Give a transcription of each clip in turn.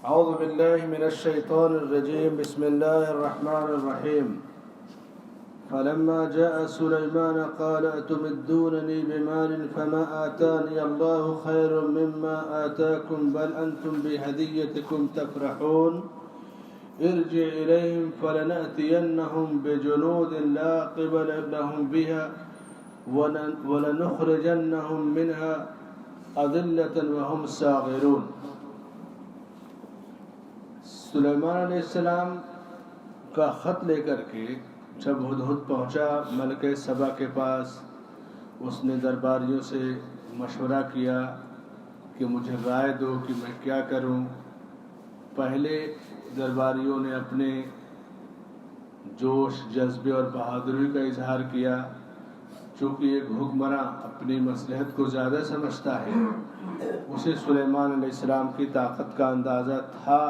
أعوذ بالله من الشيطان الرجيم. بسم الله الرحمن الرحيم. فلما جاء سليمان قال أتمدونني بمال فما آتاني الله خير مما آتاكم بل أنتم بهديتكم تفرحون ارجع إليهم فلنأتينهم بجنود لا قبل لهم بها ولنخرجنهم منها أذلة وهم صاغرون. سلیمان علیہ السلام کا خط لے کر کے جب ہدہد پہنچا ملکہ سبا کے پاس، اس نے درباریوں سے مشورہ کیا کہ مجھے رائے دو کہ میں کیا کروں. پہلے درباریوں نے اپنے جوش، جذبے اور بہادری کا اظہار کیا. چونکہ ایک حکمراں اپنی مصلحت کو زیادہ سمجھتا ہے، اسے سلیمان علیہ السلام کی طاقت کا اندازہ تھا،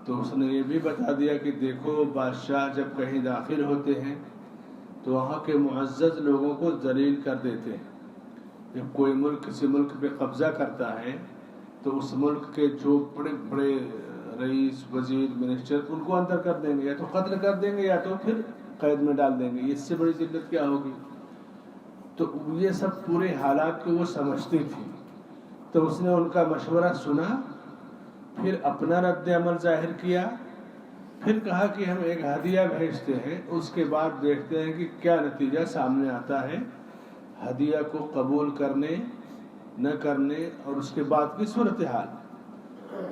تو اس نے یہ بھی بتا دیا کہ دیکھو، بادشاہ جب کہیں داخل ہوتے ہیں تو وہاں کے معزز لوگوں کو ذلیل کر دیتے ہیں. جب کوئی ملک کسی ملک پہ قبضہ کرتا ہے تو اس ملک کے جو بڑے بڑے رئیس، وزیر، منسٹر، ان کو اندر کر دیں گے، یا تو قتل کر دیں گے یا تو پھر قید میں ڈال دیں گے. اس سے بڑی ذلت کیا ہوگی؟ تو یہ سب پورے حالات کو وہ سمجھتی تھی. تو اس نے ان کا مشورہ سنا، پھر اپنا رد عمل ظاہر کیا، پھر کہا کہ ہم ایک ہدیہ بھیجتے ہیں، اس کے بعد دیکھتے ہیں کہ کیا نتیجہ سامنے آتا ہے، ہدیہ کو قبول کرنے نہ کرنے اور اس کے بعد کی صورتحال.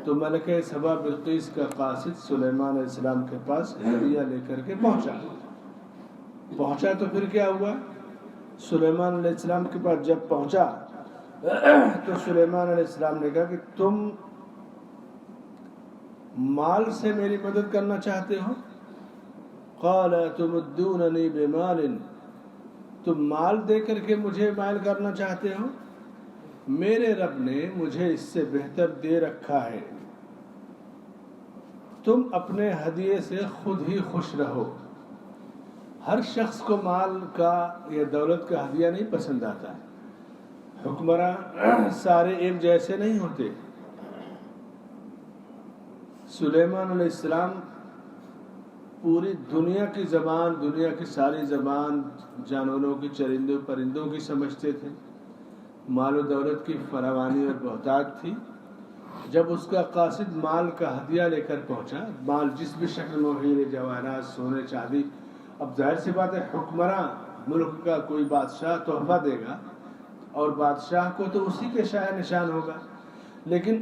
تو ملکہ سبا بلقیس کا قاصد سلیمان علیہ السلام کے پاس ہدیہ لے کر کے پہنچا تو پھر کیا ہوا؟ سلیمان علیہ السلام کے پاس جب پہنچا تو سلیمان علیہ السلام نے کہا کہ تم مال سے میری مدد کرنا چاہتے ہو؟ قال تمدوننی بمال، تم مال دے کر کے مجھے مائل کرنا چاہتے ہو؟ میرے رب نے مجھے اس سے بہتر دے رکھا ہے. تم اپنے ہدیے سے خود ہی خوش رہو. ہر شخص کو مال کا یا دولت کا ہدیہ نہیں پسند آتا ہے. حکمراں سارے ایک جیسے نہیں ہوتے. سلیمان علیہ السلام پوری دنیا کی زبان، دنیا کی ساری زبان جانوروں کی، چرندوں پرندوں کی سمجھتے تھے. مال و دولت کی فراوانی اور بہتات تھی. جب اس کا قاصد مال کا ہدیہ لے کر پہنچا، مال جس بھی شکل میں، ہیرے جواہرات، سونے چاندی، اب ظاہر سی بات ہے حکمراں ملک کا کوئی بادشاہ تحفہ دے گا اور بادشاہ کو تو اسی کے شایع نشان ہوگا. لیکن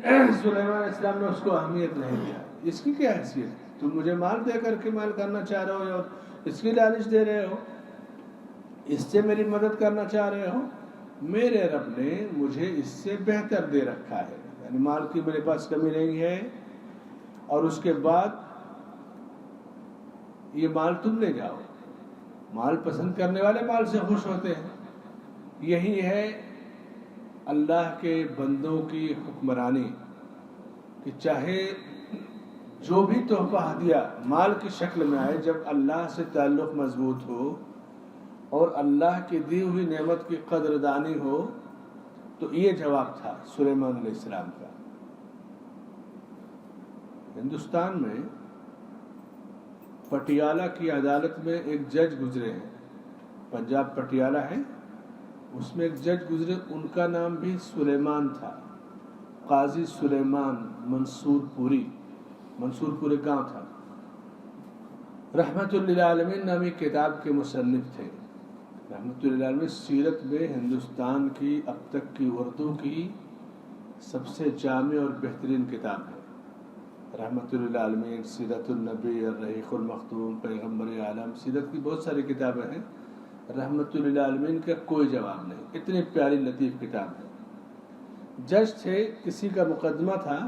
سلیمان علیہ السلام نے اس کو اہمیت نہیں دیا. اس کی کیا حیثیت ہے؟ تم مجھے مال دے کر کے مال کرنا چاہ رہے ہو اور اس کی لالچ دے رہے ہو، اس سے میری مدد کرنا چاہ رہے ہو. میرے رب نے مجھے اس سے بہتر دے رکھا ہے، یعنی مال کی میرے پاس کمی نہیں ہے. اور اس کے بعد یہ مال تم لے جاؤ. مال پسند کرنے والے مال سے خوش ہوتے ہیں. یہی ہے اللہ کے بندوں کی حکمرانی کہ چاہے جو بھی تحفہ ہدیہ مال کی شکل میں آئے، جب اللہ سے تعلق مضبوط ہو اور اللہ کی دی ہوئی نعمت کی قدردانی ہو. تو یہ جواب تھا سلیمان علیہ السلام کا. ہندوستان میں پٹیالہ کی عدالت میں ایک جج گزرے ہیں، پنجاب پٹیالہ ہے، اس میں ایک جج گزرے، ان کا نام بھی سلیمان تھا. قاضی سلیمان منصور پوری گاؤں تھا. رحمت للعالمین نامی کتاب کے مصنف تھے. رحمت للعالمین سیرت میں ہندوستان کی اب تک کی اردو کی سب سے جامع اور بہترین کتاب ہے. رحمت للعالمین، سیرت النبی، الرحیق المختوم، پیغمبر عالم، سیرت کی بہت ساری کتابیں ہیں. رحمت للعالمین کا کوئی جواب نہیں. اتنی پیاری لطیف کتاب ہے. جج تھے، کسی کا مقدمہ تھا،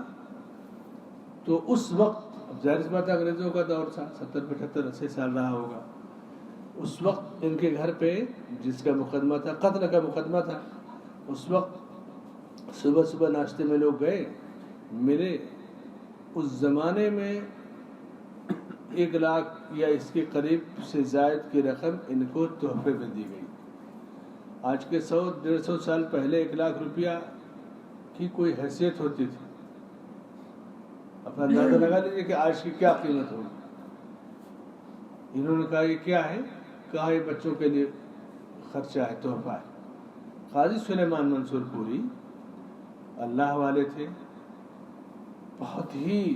تو اس وقت ظاہر سی بات انگریزوں کا دور تھا، 70 75 80 سال رہا ہوگا. اس وقت ان کے گھر پہ جس کا مقدمہ تھا، قتل کا مقدمہ تھا، اس وقت صبح ناشتے میں لوگ گئے، ملے. اس زمانے میں 1 لاکھ یا اس کے قریب سے زائد کی رقم ان کو تحفے میں دی گئی. آج کے 100-150 سال پہلے 1 لاکھ روپیہ کی کوئی حیثیت ہوتی تھی. اپنا اندازہ لگا لیجیے کہ آج کی کیا قیمت ہوگی۔ انہوں نے کہا یہ کیا ہے؟ کہا یہ بچوں کے لیے خرچہ ہے، تحفہ ہے۔ قاضی سلیمان منصور پوری اللہ والے تھے، بہت ہی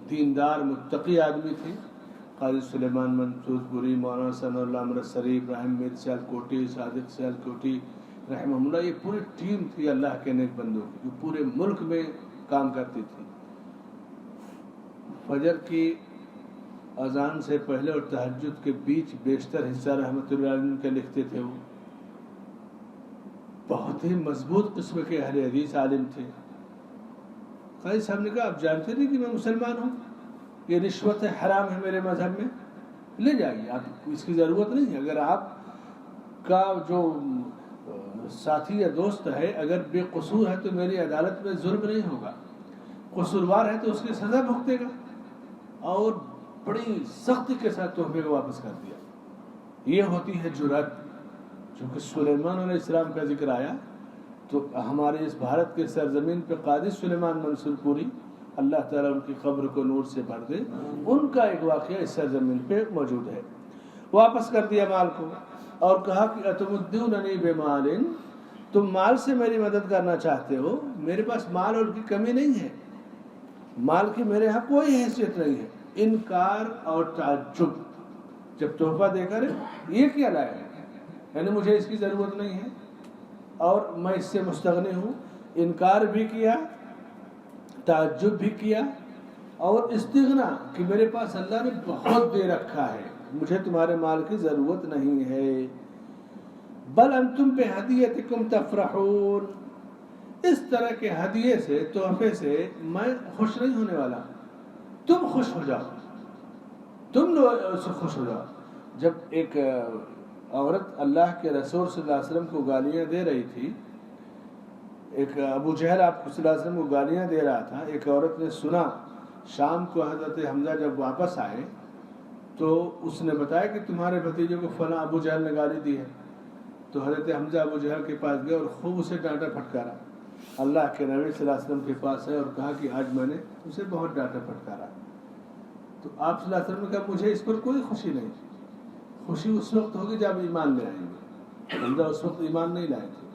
دیندار متقی آدمی تھے۔ قاضی سلیمان منصور پوری، مولانا ثناء اللہ امرت سری، ابراہیم میر سیالکوٹی، صادق سیالکوٹی رحمہ اللہ، یہ پوری ٹیم تھی اللہ کے نیک بندوں کی جو پورے ملک میں کام کرتی تھی۔ فجر کی اذان سے پہلے اور تہجد کے بیچ بیشتر حصہ رحمۃ اللہ علیہ کے لکھتے تھے۔ وہ بہت ہی مضبوط قسم کے اہل حدیث عالم تھے۔ قاضی صاحب نے کہا آپ جانتے نہیں کہ میں مسلمان ہوں، یہ رشوت ہے، حرام ہے میرے مذہب میں، لے جائیے، آپ اس کی ضرورت نہیں ہے۔ اگر آپ کا جو ساتھی یا دوست ہے اگر بے قصور ہے تو میری عدالت میں ظلم نہیں ہوگا، قصوروار ہے تو اس کی سزا بھگتے گا۔ اور بڑی سختی کے ساتھ تحفے کو واپس کر دیا۔ یہ ہوتی ہے جرأت۔ چونکہ سلیمان علیہ السلام کا ذکر آیا تو ہمارے اس بھارت کے سرزمین پہ قاضی سلیمان منصور پوری، اللہ تعالیٰ ان کی قبر کو نور سے بھر دے، ان کا ایک واقعہ اس سرزمین پہ موجود ہے۔ واپس کر دیا مال کو اور کہا کہ اتمدوننی بمال، تم مال سے میری مدد کرنا چاہتے ہو، میرے پاس مال اور کی کمی نہیں ہے، مال کی میرے یہاں کوئی حیثیت نہیں ہے۔ انکار اور تعجب جب تحفہ دے کر یہ کیا لائے، یعنی مجھے اس کی ضرورت نہیں ہے اور میں اس سے مستغنی ہوں، انکار بھی کیا، تعجب بھی کیا اور استغنا کہ میرے پاس اللہ نے بہت دے رکھا ہے، مجھے تمہارے مال کی ضرورت نہیں ہے۔ بل انتم بہدیتکم تفرحون، اس طرح کے ہدیے سے، تحفے سے میں خوش نہیں ہونے والا، تم خوش ہو جاؤ، تم لوگ سے خوش ہو جاؤ۔ جب ایک عورت اللہ کے رسول صلی اللہ علیہ وسلم کو گالیاں دے رہی تھی، ایک ابو جہل آپ صلی اللہ علیہ وسلم کو گالیاں دے رہا تھا، ایک عورت نے سنا، شام کو حضرت حمزہ جب واپس آئے تو اس نے بتایا کہ تمہارے بھتیجے کو فلاں ابو جہل نے گالی دی ہے۔ تو حضرت حمزہ ابو جہل کے پاس گئے اور خوب اسے ڈانٹا پھٹکارا۔ اللہ کے نبی صلی اللہ علیہ وسلم کے پاس ہے اور کہا کہ آج میں نے اسے بہت ڈانٹا پھٹکارا۔ تو آپ صلی اللہ علیہ وسلم نے کہا مجھے اس پر کوئی خوشی نہیں، خوشی اس وقت ہوگی جب ایمان لے آئیں گے۔ حمزہ اس وقت ایمان نہیں لائے تھے،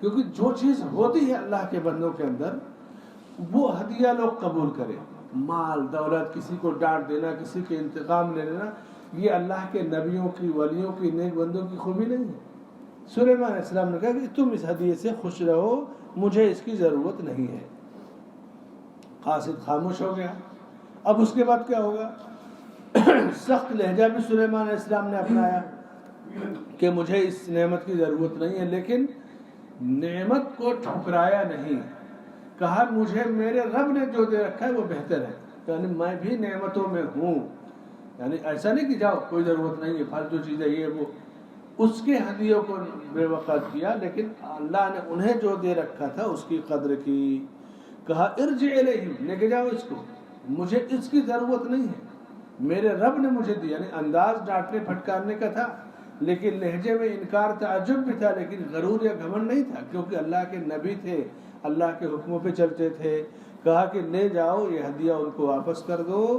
کیونکہ جو چیز ہوتی ہے اللہ کے بندوں کے اندر وہ ہدیہ لوگ قبول کریں، مال دولت، کسی کو ڈانٹ دینا، کسی کے انتقام لے لینا، یہ اللہ کے نبیوں کی، ولیوں کی، نیک بندوں کی خوبی نہیں ہے۔ سلیمان علیہ السلام نے کہا کہ تم اس ہدیے سے خوش رہو، مجھے اس کی ضرورت نہیں ہے۔ قاصد خاموش ہو گیا۔ اب اس کے بعد کیا ہوگا؟ سخت لہجہ بھی سلیمان علیہ السلام نے اپنایا کہ مجھے اس نعمت کی ضرورت نہیں ہے، لیکن نعمت کو ٹھکرایا نہیں، کہا مجھے میرے رب نے جو دے رکھا ہے وہ بہتر ہے، یعنی میں بھی نعمتوں میں ہوں، یعنی ایسا نہیں کہ جاؤ کوئی ضرورت نہیں ہے، فالتو چیزیں یہ وہ، اس کے ہدیوں کو بے وقت کیا، لیکن اللہ نے انہیں جو دے رکھا تھا اس کی قدر کی۔ کہا ارجع الیہم، لے کے جاؤ اس کو، مجھے اس کی ضرورت نہیں ہے، میرے رب نے مجھے دیا۔ یعنی انداز ڈانٹنے پھٹکارنے کا تھا لیکن لہجے میں انکار تعجب بھی تھا، لیکن غرور یا گھمنڈ نہیں تھا، کیونکہ اللہ کے نبی تھے، اللہ کے حکموں پہ چلتے تھے۔ کہا کہ لے جاؤ یہ ہدیہ، ان کو واپس کر دو،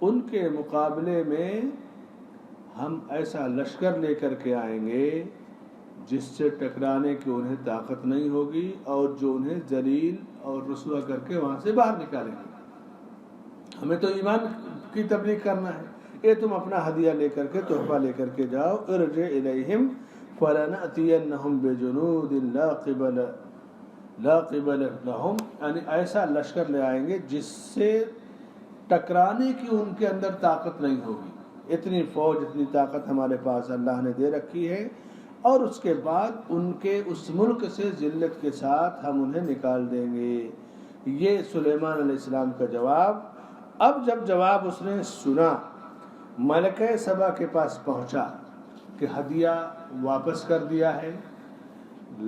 ان کے مقابلے میں ہم ایسا لشکر لے کر کے آئیں گے جس سے ٹکرانے کی انہیں طاقت نہیں ہوگی اور جو انہیں ذلیل اور رسوا کر کے وہاں سے باہر نکالیں گے۔ ہمیں تو ایمان کی تبلیغ کرنا ہے، یہ تم اپنا ہدیہ لے کر کے، تحفہ لے کر کے جاؤ۔ ارجع الیہم فلنأتینہم بجنود لا قبل لہم، یعنی ایسا لشکر لے آئیں گے جس سے ٹکرانے کی ان کے اندر طاقت نہیں ہوگی۔ اتنی فوج، اتنی طاقت ہمارے پاس اللہ نے دے رکھی ہے، اور اس کے بعد ان کے اس ملک سے ذلت کے ساتھ ہم انہیں نکال دیں گے۔ یہ سلیمان علیہ السلام کا جواب۔ اب جب جواب اس نے سنا، ملکہ سبا کے پاس پہنچا کہ ہدیہ واپس کر دیا ہے،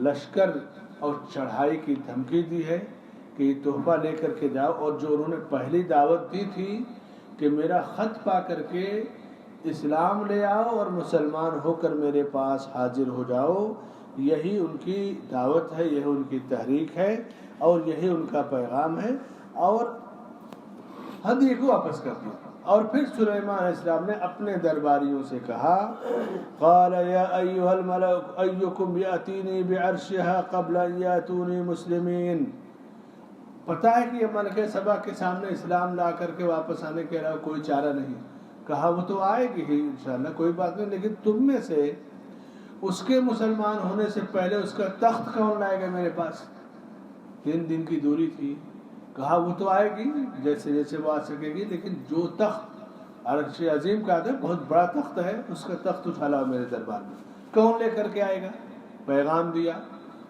لشکر اور چڑھائی کی دھمکی دی ہے کہ یہ تحفہ لے کر کے جاؤ، اور جو انہوں نے پہلی دعوت دی تھی کہ میرا خط پا کر کے اسلام لے آؤ اور مسلمان ہو کر میرے پاس حاضر ہو جاؤ، یہی ان کی دعوت ہے، یہی ان کی تحریک ہے اور یہی ان کا پیغام ہے۔ اور ہدیے کو واپس کر دیا. اور پھر سلیمان علیہ السلام نے اپنے درباریوں سے کہا قال یا ایھا الملأ ایکم یاتینی بعرشها قبل ان یاتونی مسلمین. پتہ ہے کہ یہ ملکہ سبا کے سامنے اسلام لا کر کے واپس آنے کے علاوہ کوئی چارہ نہیں. کہا وہ تو آئے گی ہی انشاءاللہ، کوئی بات نہیں، لیکن تم میں سے اس کے مسلمان ہونے سے پہلے اس کا تخت کون لائے گا میرے پاس؟ 3 دن کی دوری تھی. کہا وہ تو آئے گی جیسے جیسے وہ آ سکے گی، لیکن جو تخت عرش عظیم کا ہے بہت بڑا تخت ہے، اس کا تخت اٹھا لاؤ میرے دربار میں. کون لے کر کے آئے گا؟ پیغام دیا.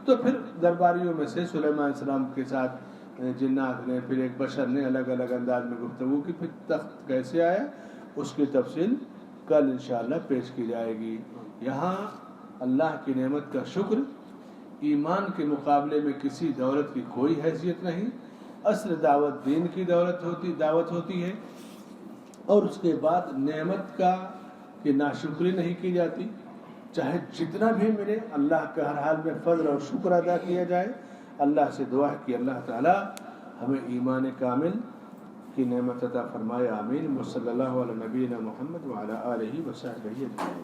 تو پھر درباریوں میں سے سلیمان علیہ السلام کے ساتھ جنات نے، پھر ایک بشر نے الگ الگ انداز میں گفتگو کی. پھر تخت کیسے آیا اس کی تفصیل کل انشاءاللہ پیش کی جائے گی. یہاں اللہ کی نعمت کا شکر، ایمان کے مقابلے میں کسی دولت کی کوئی حیثیت نہیں. اصل دعوت دین کی دعوت ہوتی ہے، اور اس کے بعد نعمت کا کہ ناشکری نہیں کی جاتی. چاہے جتنا بھی ملے اللہ کا ہر حال میں فضل اور شکر ادا کیا جائے. اللہ سے دعا کہ اللہ تعالی ہمیں ایمان کامل کی نعمت عطا فرمائے. آمین. وصلی اللہ علی نبینا محمد وعلی آلہ وصحبہ اجمعین.